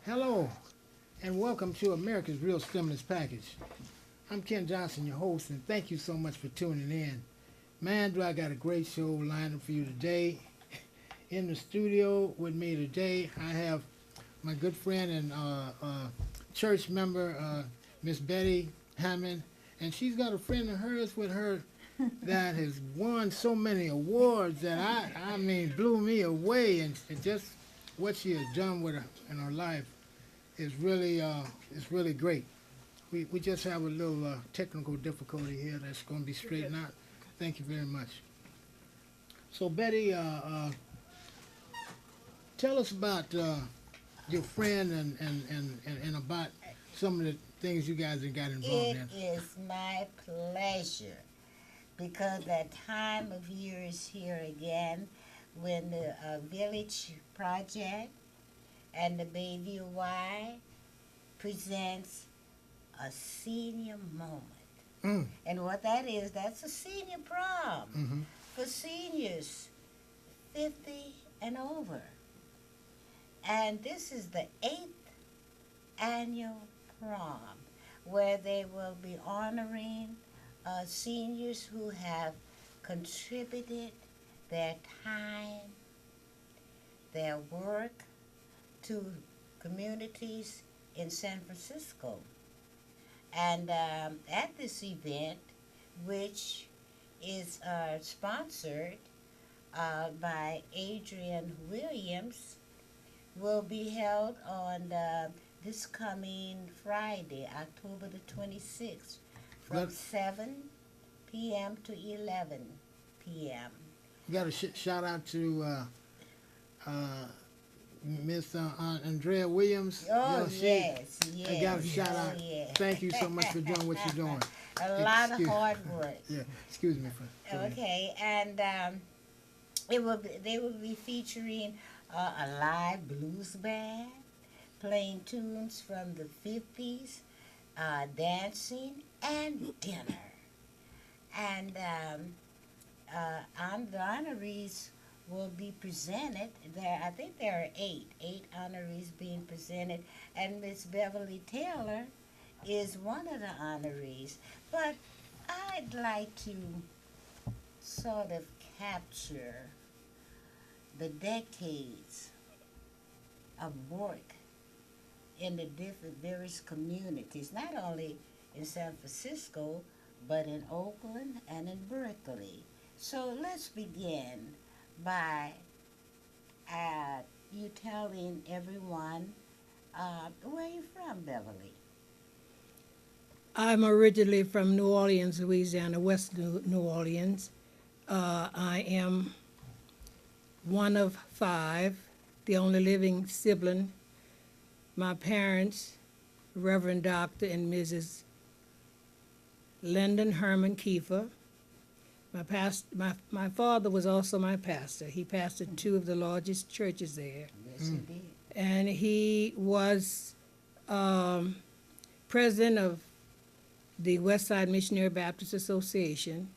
Hello, and welcome to America's Real Stimulus Package. I'm Ken Johnson, your host, and thank you so much for tuning in. Man, do I got a great show lined up for you today. In the studio with me today, I have my good friend and church member, Miss Bettye Hammond, and she's got a friend of hers with her that has won so many awards that I mean, blew me away, and just what she has done with her in her life is really great. We just have a little technical difficulty here that's going to be straightened out. Thank you very much. So Bettye, tell us about your friend and about some of the things you guys have got involved It in. is my pleasure because that time of year is here again when the Village Project and the Bettye presents a senior moment. Mm. And what that is, that's a senior prom Hmm. for seniors 50 and over. And this is the 8th annual prom where they will be honoring seniors who have contributed their time, their work to communities in San Francisco. And at this event, which is sponsored by Adrian Williams, will be held on this coming Friday, October the 26th, from Got, 7 p.m. to 11 p.m. got a shout out to uh, Miss Andrea Williams. Oh, She, yes, I got a yes, shout oh, out. yeah. Thank you so much for doing what you're doing. A lot of Excuse- hard work. Yeah, excuse me for that. Okay, and they will be featuring a live blues band playing tunes from the 50s, dancing, and dinner. And the honorees will be presented. I think there are eight honorees being presented, and Miss Beverly Taylor is one of the honorees. But I'd like to sort of capture the decades of work in the different various communities, not only in San Francisco, but in Oakland and in Berkeley. So let's begin by you telling everyone where you're from, Beverly. I'm originally from New Orleans, Louisiana, West New Orleans. I am one of five, the only living sibling. My parents, Reverend Dr. and Mrs. Lyndon Herman Kiefer. My father was also my pastor. He pastored two of the largest churches there. Yes, you did. And he was president of the West Side Missionary Baptist Association.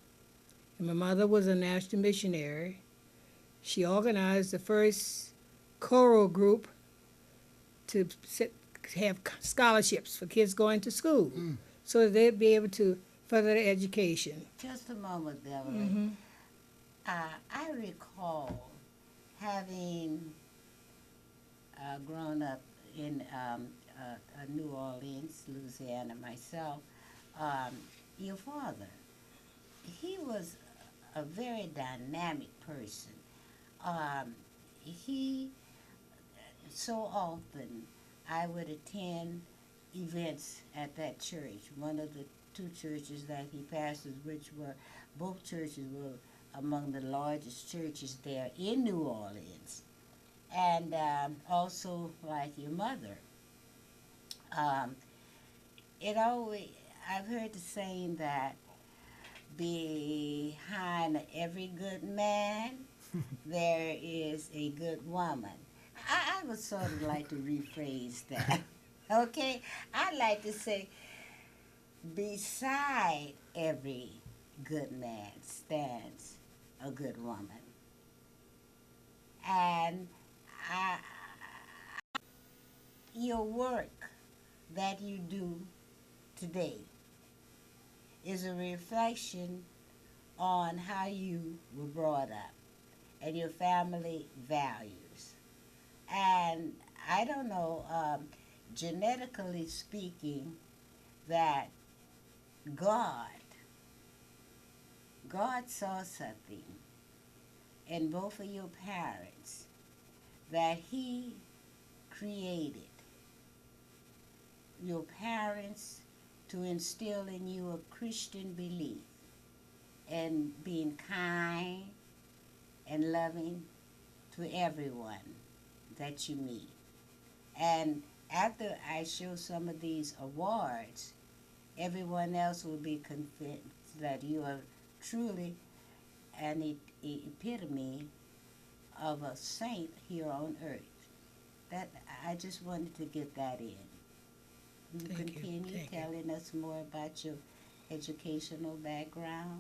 And my mother was a national missionary. She organized the first choral group to have scholarships for kids going to school, so that they'd be able to further their education. Just a moment, Beverly. Mm-hmm. I recall having grown up in New Orleans, Louisiana myself. Your father, he was a very dynamic person. He so often I would attend events at that church, one of the two churches that he pastored, which were both churches were among the largest churches there in New Orleans, and also like your mother. Um, it always I've heard the saying that behind every good man there is a good woman. I would sort of like to rephrase that. Okay? I'd like to say, beside every good man stands a good woman. And I, your work that you do today is a reflection on how you were brought up and your family values. And I don't know, genetically speaking, that God, God saw something in both of your parents that He created your parents to instill in you a Christian belief and being kind and loving to everyone that you meet. And after I show some of these awards, everyone else will be convinced that you are truly an epitome of a saint here on earth. That I just wanted to get that in. Will you Thank you. continue Thank you. telling us more about your educational background?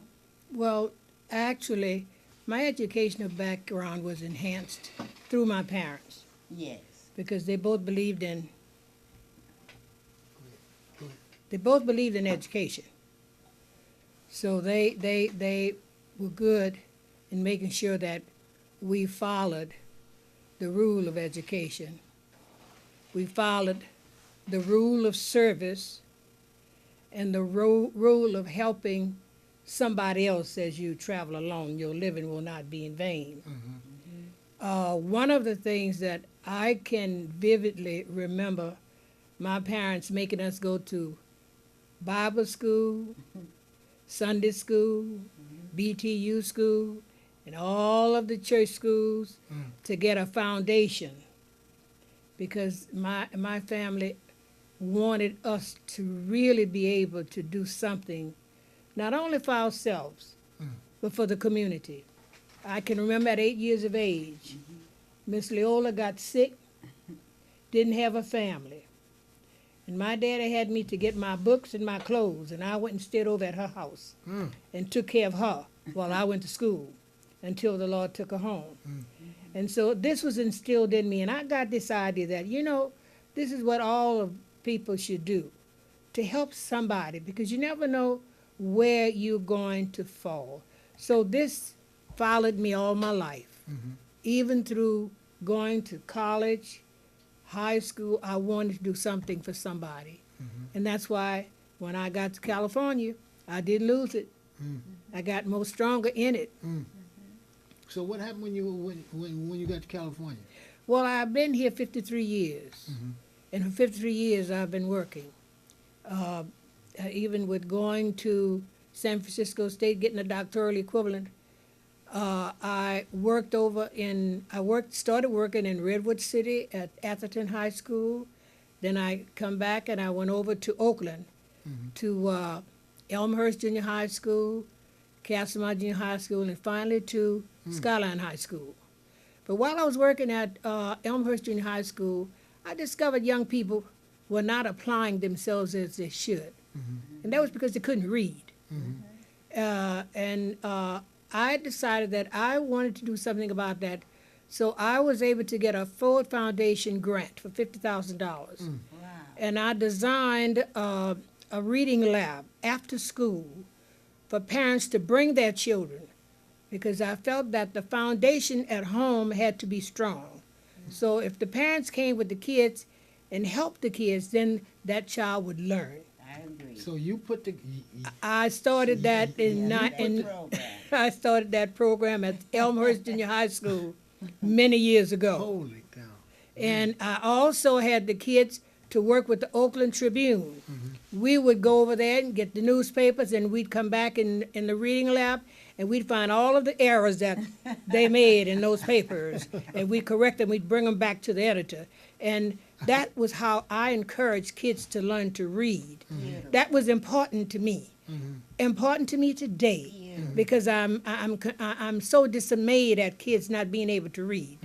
Well, actually, my educational background was enhanced through my parents Yes. because they both believed in Go ahead. education. So they were good in making sure that we followed the rule of education. We followed the rule of service and the rule of helping somebody else as you travel along. Your living will not be in vain. One of the things that I can vividly remember my parents making us go to Bible school, Sunday school, BTU school, and all of the church schools to get a foundation because my family wanted us to really be able to do something, not only for ourselves, but for the community. I can remember at 8 years of age, Miss Leola got sick, didn't have a family. And my daddy had me to get my books and my clothes, and I went and stayed over at her house and took care of her while I went to school until the Lord took her home. And so this was instilled in me, and I got this idea that, you know, this is what all of people should do, to help somebody, because you never know where you're going to fall. So this followed me all my life. Even through going to college, high school, I wanted to do something for somebody. And that's why when I got to California, I didn't lose it. I got more stronger in it. So what happened when you got to California? Well, I've been here 53 years. And for 53 years, I've been working. Even with going to San Francisco State, getting a doctoral equivalent, I started working in Redwood City at Atherton High School. Then I come back and I went over to Oakland, to Elmhurst Junior High School, Castlemont Junior High School, and finally to Skyline High School. But while I was working at Elmhurst Junior High School, I discovered young people were not applying themselves as they should. And that was because they couldn't read. I decided that I wanted to do something about that. So I was able to get a Ford Foundation grant for $50,000. Wow. And I designed a reading lab after school for parents to bring their children because I felt that the foundation at home had to be strong. So if the parents came with the kids and helped the kids, then that child would learn. I agree. So you put the I started that I started that program at Elmhurst Junior High School many years ago. holy cow. And I also had the kids to work with the Oakland Tribune. We would go over there and get the newspapers, and we'd come back in the reading lab, and we'd find all of the errors that they made in those papers, and we'd correct them. We'd bring them back to the editor. And that was how I encouraged kids to learn to read. That was important to me. Important to me today, because I'm so dismayed at kids not being able to read.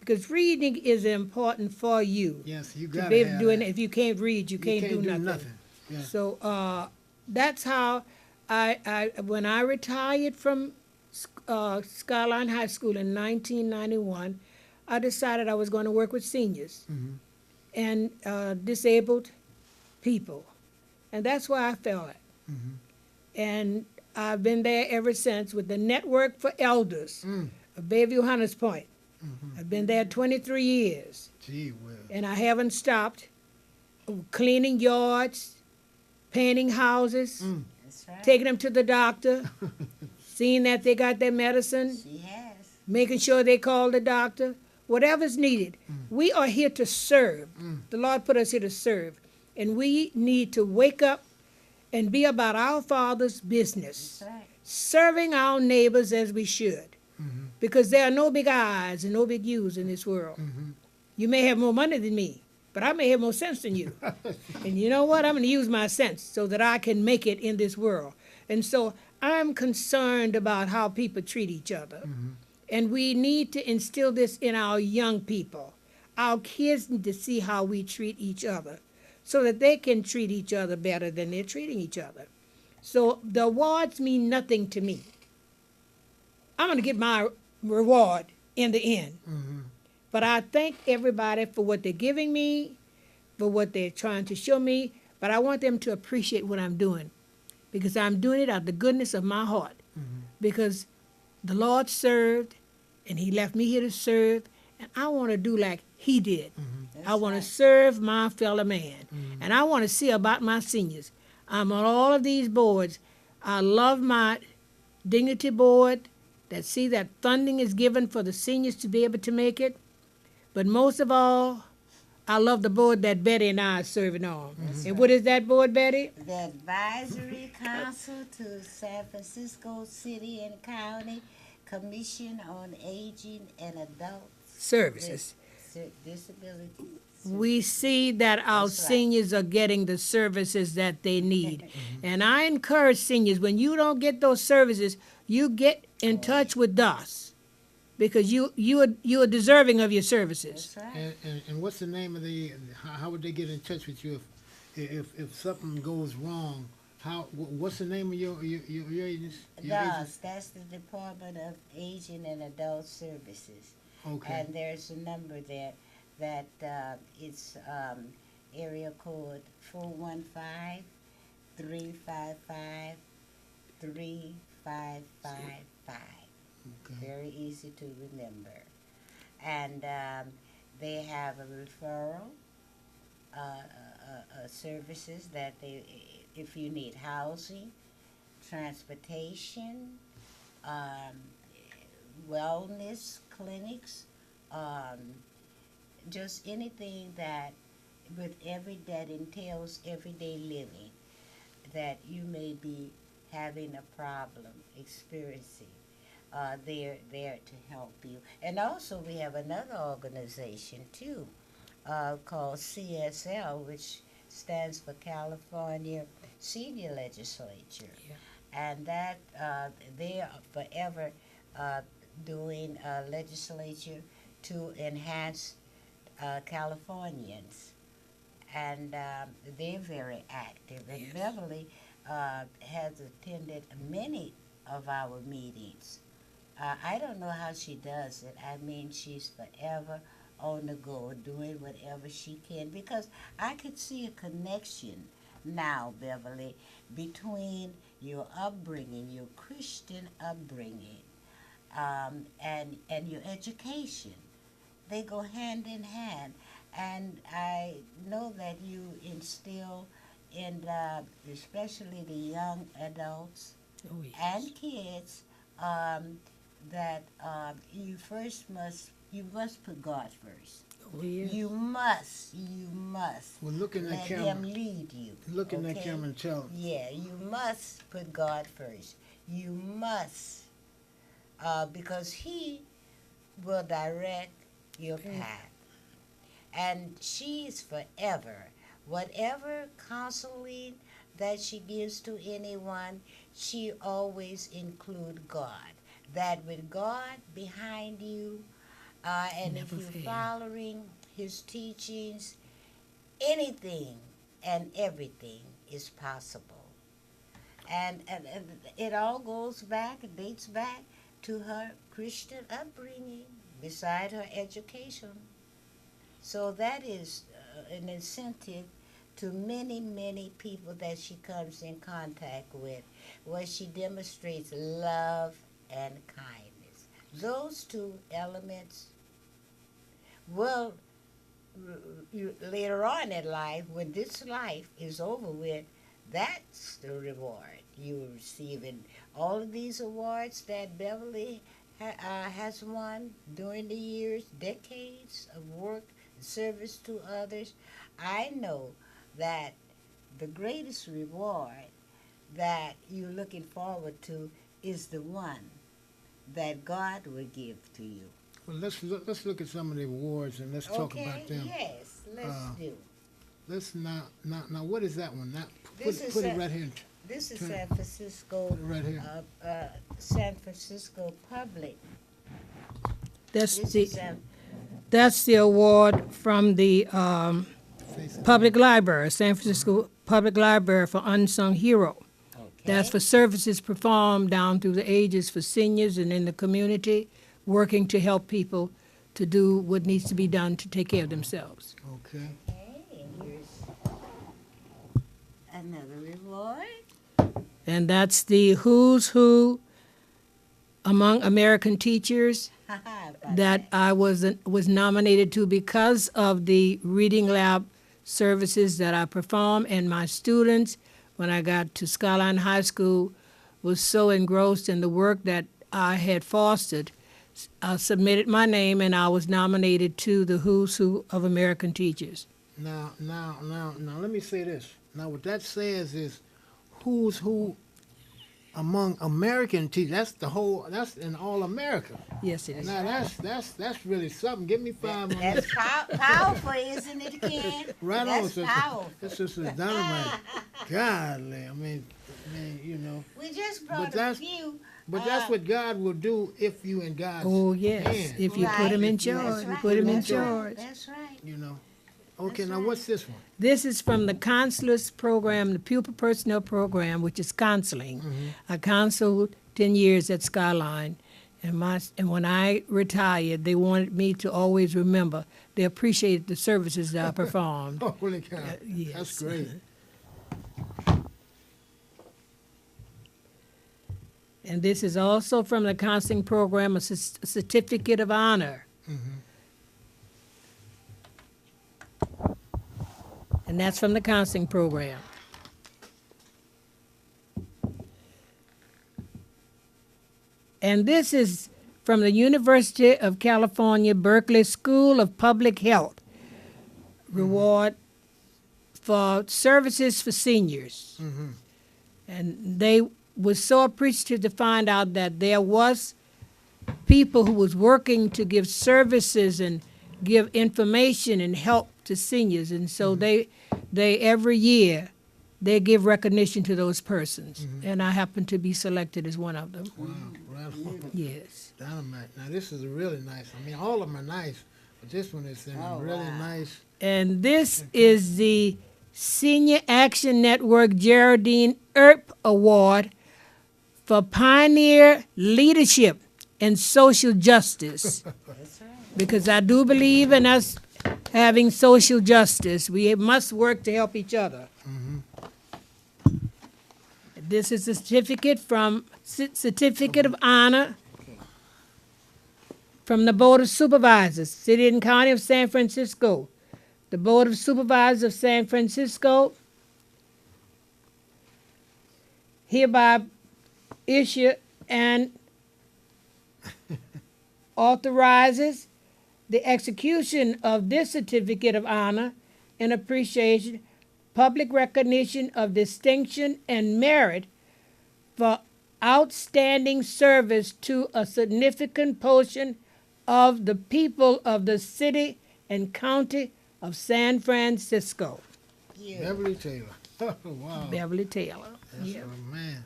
Because reading is important for you. Yes, you To got be to able to have do it. that. If you can't read, you can't do do nothing. Yeah. So that's how when I retired from Skyline High School in 1991, I decided I was going to work with seniors. and disabled people. And that's where I felt it. Mm-hmm. And I've been there ever since with the Network for Elders of Bayview Hunters Point. Mm-hmm. I've been there 23 years, Gee whiz. and I haven't stopped cleaning yards, painting houses, That's right. taking them to the doctor, seeing that they got their medicine, She has. making sure they call the doctor, whatever's needed. We are here to serve. The Lord put us here to serve. And we need to wake up and be about our Father's business, That's right. serving our neighbors as we should. Mm-hmm. Because there are no big I's and no big U's in this world. Mm-hmm. You may have more money than me, but I may have more sense than you. And you know what? I'm going to use my sense so that I can make it in this world. And so I'm concerned about how people treat each other. Mm-hmm. And we need to instill this in our young people. Our kids need to see how we treat each other so that they can treat each other better than they're treating each other. So the awards mean nothing to me. I'm going to get my reward in the end. Mm-hmm. But I thank everybody for what they're giving me, for what they're trying to show me, but I want them to appreciate what I'm doing because I'm doing it out of the goodness of my heart. Mm-hmm. Because the Lord served, and he left me here to serve, and I want to do like he did. Mm-hmm. I want to right. serve my fellow man, Mhm. and I want to see about my seniors. I'm on all of these boards. I love my dignity board that see that funding is given for the seniors to be able to make it. But most of all, I love the board that Bettye and I are serving on. And what is that board, Bettye? The Advisory Council to San Francisco City and County Commission on Aging and Adult Services. Disabilities. We see that our That's right. seniors are getting the services that they need. And I encourage seniors, when you don't get those services, you get in touch with us because you are deserving of your services. That's right. And what's the name of the? How would they get in touch with you if something goes wrong? What's the name of your agency? DOS, that's the Department of Aging and Adult Services. Okay. And there's a number there that it's area code 415-355-3555. Okay. Very easy to remember. And they have a referral services that if you need housing, transportation, wellness clinics, just anything that that entails everyday living that you may be having a problem experiencing. They're there to help you. And also we have another organization too called CSL, which stands for California Senior Legislature. Yeah. And that they are forever doing legislature to enhance Californians. And they're very active. And Yes. Beverly has attended many of our meetings. I don't know how she does it. I mean, she's forever on the go, doing whatever she can, because I could see a connection now, Beverly, between your upbringing, your Christian upbringing, and your education. They go hand in hand. And I know that you instill in especially the young adults Oh, yes. and kids that you must put God first. Oh, yes. You must Well, look in that let camera. Him lead you. Look in that okay? camera and tell them. Yeah, you must put God first. You must, because He will direct your path. And she's forever. Whatever counseling that she gives to anyone, she always include God. That with God behind you, and if Never you're fail. following His teachings, anything and everything is possible. And it all goes back, dates back to her Christian upbringing, beside her education. So that is an incentive to many, many people that she comes in contact with, where she demonstrates love and kindness. Those two elements will, later on in life, when this life is over with, that's the reward you will receive. And all of these awards that Beverly has won during the years, decades of work, service to others, I know that the greatest reward that you're looking forward to is the one that God will give to you. Well, let's look at some of the awards and let's talk about them. Yes, let's do. Let's now what is that one? Now This is put it right here. This is Turn- San Francisco, Right here. San Francisco Public. That's This the is that's the award from the Face it. Public Library, San Francisco Public Library for Unsung Hero. That's for services performed down through the ages for seniors and in the community, working to help people to do what needs to be done to take care of themselves. Okay. Okay, and here's another reward. And that's the who's who among American teachers that I was nominated to because of the reading lab services that I perform, and my students, when I got to Skyline High School, was so engrossed in the work that I had fostered. I submitted my name, and I was nominated to the who's who of American teachers. Now, let me say this. Now, what that says is who's who among American teachers. That's in all America. Yes, it is. Now, that's really something. Give me 5 on that. That's powerful, isn't it, Ken? Right on, That's sister. powerful. This sister is dynamite. Godly. I mean, you know. We just But brought a that's- few. But that's what God will do if you in God's Oh, yes. hand. If you put him in charge, you put him in That's right. charge. That's right. You know. Okay, That's now right. what's this one? This is from the counselors program, the pupil personnel program, which is counseling. I counseled 10 years at Skyline, and when I retired, they wanted me to always remember they appreciated the services that I performed. Oh, holy cow. Yes. That's great. And this is also from the counseling program, a certificate of honor. And that's from the counseling program. And this is from the University of California, Berkeley School of Public Health reward for services for seniors. And they was so appreciative to find out that there was people who was working to give services and give information and help to seniors. And so they every year, they give recognition to those persons. And I happen to be selected as one of them. Wow, right on. Yes. Dynamite. Now this is really nice. I mean, all of them are nice, but this one is really nice. And this is the Senior Action Network Geraldine Earp Award for Pioneer Leadership in Social Justice. That's right. Because I do believe in us having social justice. We must work to help each other. This is a certificate of honor from the Board of Supervisors, City and County of San Francisco. The Board of Supervisors of San Francisco hereby issue and authorizes the execution of this certificate of honor in appreciation, public recognition of distinction and merit for outstanding service to a significant portion of the people of the city and county of San Francisco. You. Beverly Taylor. Oh, wow. Beverly Taylor. That's Yeah. a man.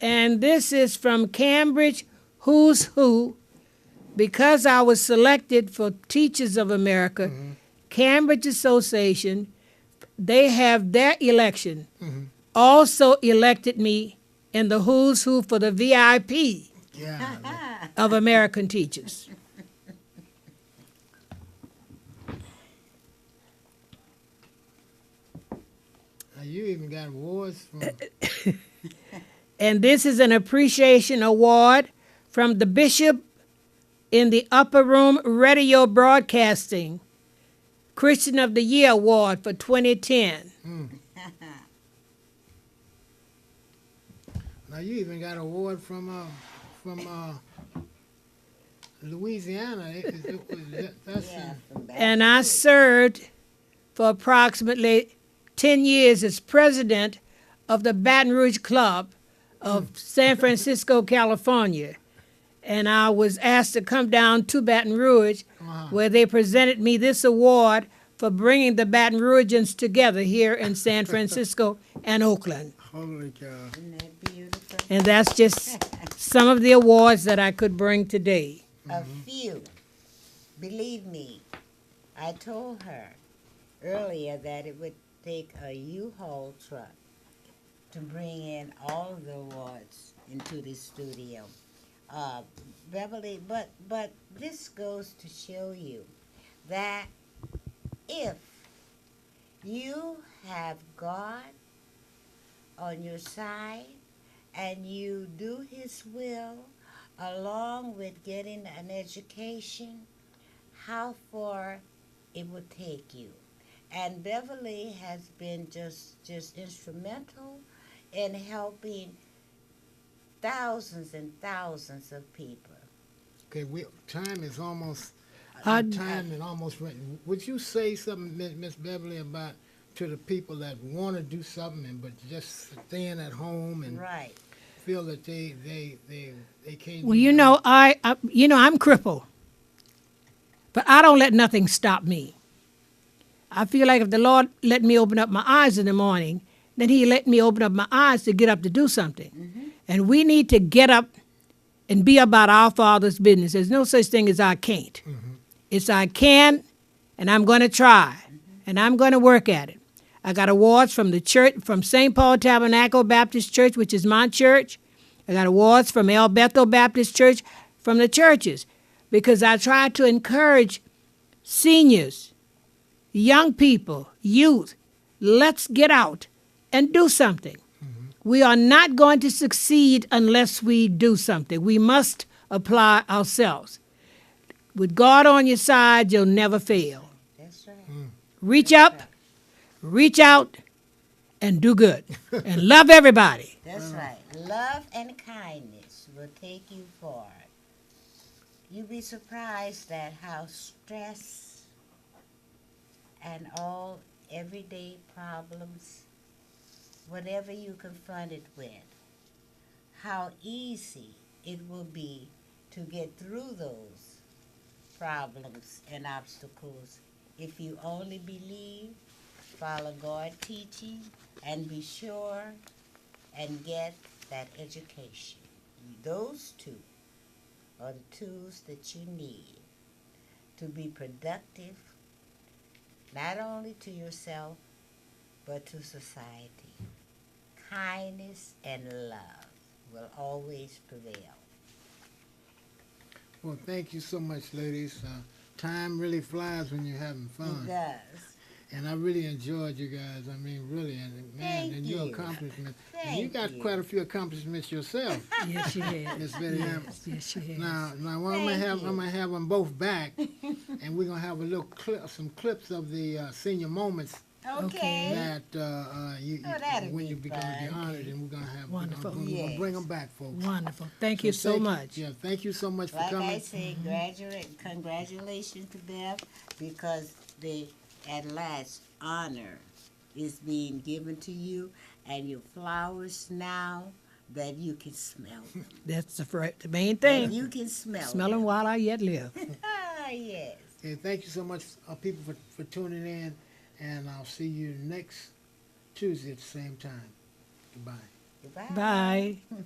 And this is from Cambridge Who's Who. Because I was selected for Teachers of America, Cambridge Association, they have their election, also elected me in the Who's Who for the VIP Yeah. of American teachers. you even got awards from. And this is an appreciation award from the Bishop in the Upper Room Radio Broadcasting Christian of the Year Award for 2010. Now you even got an award from Louisiana. That's And I served for approximately 10 years as president of the Baton Rouge Club of San Francisco, California. And I was asked to come down to Baton Rouge, where they presented me this award for bringing the Baton Rougeans together here in San Francisco and Oakland. holy cow. Isn't that beautiful? And that's just some of the awards that I could bring today. A few. Believe me, I told her earlier that it would take a U-Haul truck to bring in all of the awards into the studio. Beverly, but this goes to show you that if you have God on your side and you do His will along with getting an education, how far it will take you. And Beverly has been just instrumental in helping thousands and thousands of people. Okay, time is almost. I- Time is almost written. Would you say something, Miss Beverly, about to the people that want to do something but just staying at home and Right. feel that they can't? Well, do you that? know, I'm crippled, but I don't let nothing stop me. I feel like if the Lord let me open up my eyes in the morning, then He let me open up my eyes to get up to do something. And we need to get up and be about our Father's business. There's no such thing as I can't. It's I can, and I'm going to try, and I'm going to work at it. I got awards from the church, from St. Paul Tabernacle Baptist Church, which is my church. I got awards from El Bethel Baptist Church, from the churches, because I try to encourage seniors, young people, youth. Let's get out and do something. We are not going to succeed unless we do something. We must apply ourselves. With God on your side, you'll never fail. That's right. Reach up, reach out, and do good. And love everybody. That's right. Love and kindness will take you far. You'll be surprised at how stress and all everyday problems, whatever you confront it with, how easy it will be to get through those problems and obstacles if you only believe, follow God's teaching, and be sure and get that education. Those two are the tools that you need to be productive, not only to yourself, but to society. Kindness and love will always prevail. Well, thank you so much, ladies. Time really flies when you're having fun. It does. And I really enjoyed you guys. I mean, really. And man, Thank and your you. accomplishments. And you Thank got you. quite a few accomplishments yourself, Yes, she has. Miss Betty. Yes, she has. Now I'm Thank you. gonna have them both back, and we're gonna have a little some clips of the senior moments Okay. that that'd when be you become fun. the honored, and we're gonna have Wonderful. We're gonna Yes. bring them back, folks. Wonderful. Thank you so much. Yeah, thank you so much for Like coming. I say, congratulations to Bev, because the at last honor is being given to you, and your flowers now that you can smell them. That's the main That thing. you can smell Smell them while I yet live. Ah, yes. Okay, thank you so much, people, for tuning in, and I'll see you next Tuesday at the same time. Goodbye. Goodbye. Bye.